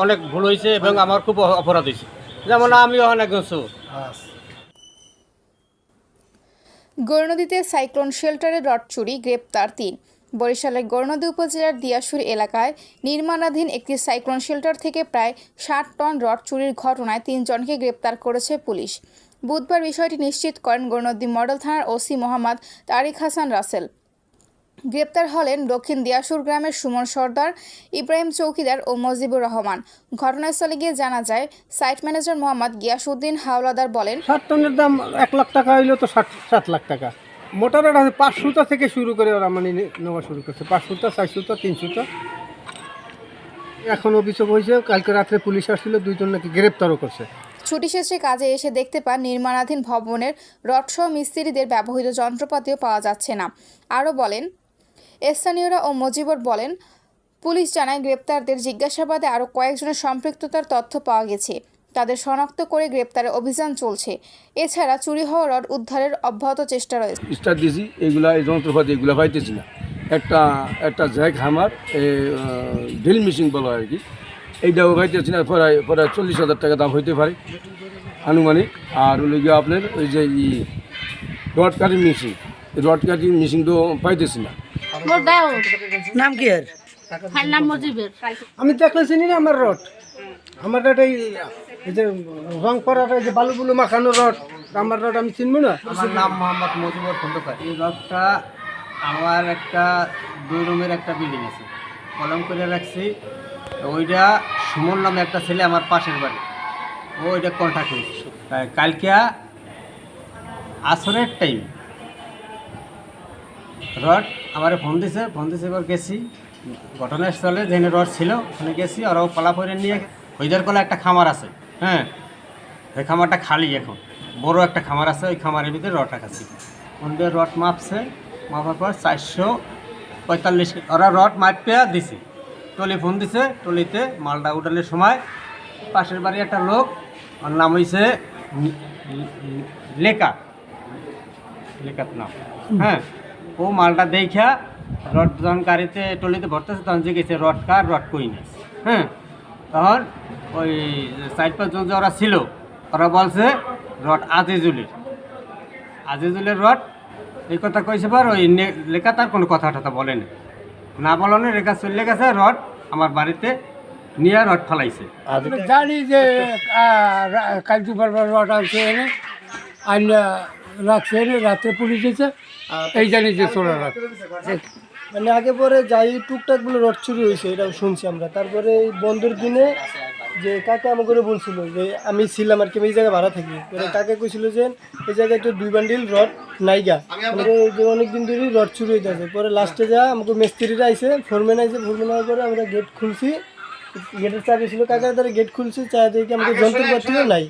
অনেক ভুল হয়েছে এবং আমার খুব অপরাধ হয়েছে, যেমন আমিও অনেক চোর। গৌরনদীতে সাইক্লোন শেল্টারে রড চুরি, গ্রেপ্তার ৩। বরিশালের গৌরনদী উপজেলার দিয়াশুর এলাকায় নির্মাণাধীন একটি সাইক্লোন শেল্টার থেকে প্রায় ৬০ টন রড চুরির ঘটনায় ৩ জনকে গ্রেপ্তার করেছে পুলিশ। বুধবার বিষয়টি নিশ্চিত করেন গৌরনদী মডেল থানার ওসি মোহাম্মদ তারিক হাসান রাসেল। গ্রেপ্তার হলেন দক্ষিণ দিয়াশুর গ্রামের সুমন সর্দার, ইব্রাহিম চৌকিদার ও মজিবুর রহমান। ঘটনাস্থলে গিয়ে জানা যায়, সাইট ম্যানেজার মোহাম্মদ গিয়াসউদ্দিন হাওলাদার বলেন, 7 টনের দাম 1 লাখ টাকা হইলো তো 7 লাখ টাকা। মোটরের আছে 5 সুতা থেকে শুরু করে ওরা মানে নেওয়া শুরু করছে, 5 সুতা, 4 সুতা, 3 সুতা। এখন অভিযোগ হয়েছে কালকে রাত্রে পুলিশ আসছিল, 2 জন নাকি গ্রেপ্তারও করছে। ছুটি শেষে কাজে এসে দেখতে পান নির্মাণাধীন ভবনের রডসহ মিস্ত্রিদের ব্যবহৃত যন্ত্রপাতিও পাওয়া যাচ্ছে না। আরও বলেন, স্থানীয়রা ও মজিবর বলেন, পুলিশ জানায় গ্রেপ্তারদের জিজ্ঞাসাবাদে আরও কয়েকজনের সম্পৃক্ততার তথ্য পাওয়া গেছে। তাদের শনাক্ত করে গ্রেপ্তারের অভিযান চলছে। এছাড়া চুরি হওয়া রড উদ্ধারের অব্যাহত চেষ্টা রয়েছে। স্টার্ট দিয়েছি, এইগুলা এই যন্ত্রপাতি এগুলো পাইতেছি না। একটা জ্যাক হামার ড্রিল মেশিন বলা হয় আর কি, এইটাও পাইতেছি না। প্রায় 40,000 টাকা দাম হইতে পারে আনুমানিক। আর ওই গিয়ে আপনার ওই যে rod cutting machine, rod cutting machine তো পাইতেছি না। নাম কি এর? নাম মজিবের। আমি দেখলে চিনি না আমার রড। আমার রড এই যে রং করার যে বালুগুলো মাখানো রড, আমার রড আমি চিনবো না। আমার নাম মোহাম্মদ মজিবুর খন্দকার। এই রডটা আমার একটা 2 রুমের একটা বিল্ডিং আছে, কলম করে রাখছি। ওইটা সুমন নামে একটা ছেলে আমার পাশের বাড়ি, ও ওইটা কন্ট্যাক্ট হয়েছে। কালকে আসরের টাইম রড আমার ফোন দিছে এবার গেছি ঘটনাস্থলে, যেখানে রড ছিল ওখানে গেছি। ওরাও কলা করে নিয়ে ওইদের কলা একটা খামার আছে, হ্যাঁ, ওই খামারটা খালি এখন, বড় একটা খামার আছে, ওই খামারের ভিতরে রড রাখাছি। ওদের রড মাপছে, মাপার পর 445, ওরা রড মাপিয়া দিছে। টলি ফোন দিছে, টলিতে মালটা উঠানোর সময় পাশের বাড়ি একটা লোক, ওর নাম হয়েছে লেখার নাম, হ্যাঁ, ও মালটা দেখা রড যখন গাড়িতে টলিতে ভরতেছে তখন যে গেছে রড কার, রড কই না, হ্যাঁ। তখন ওই 4-5 জন ওরা ছিল, ওরা বলছে রড আজিজুলের রড, এই কথা কইছে। পর ওই লেখা তার কোনো কথা টথা বলে না বলানো, রেখা চলে গেছে। রড আমার বাড়িতে নিয়ে রড ফালাইছে। জানি যে কাল দুপুর রড আনছে এনে আইনা রাখছে, এনে রাত্রে পুলিশ দিয়েছে, এই জানি যে চোরা রড। মানে আগে পরে যাই টুকটাকগুলো রড চুরি হয়েছে, এটা শুনছি আমরা। তারপরে এই বন্ধুর দিনে যে কাকা আমাকে বলছিল যে আমি ছিলাম আর কি, এই জায়গায় ভাড়া থাকি, কাকা কইছিল যে এই জায়গায় তো 2 বান্ডিল রড নাইগা, মানে যে অনেকদিন ধরেই রড চুরি হইতে আছে। পরে লাস্টে যা আমাকে মিস্ত্রিরা আইসে, ফোরম্যান আইসে, ফোরম্যান আওয়ার পরে আমরা গেট খুলছি, গেটের চাবি ছিল কাকার দ্বারা, গেট খুলছি, চা দেখি আমাকে যন্ত্রপাতিও নাই।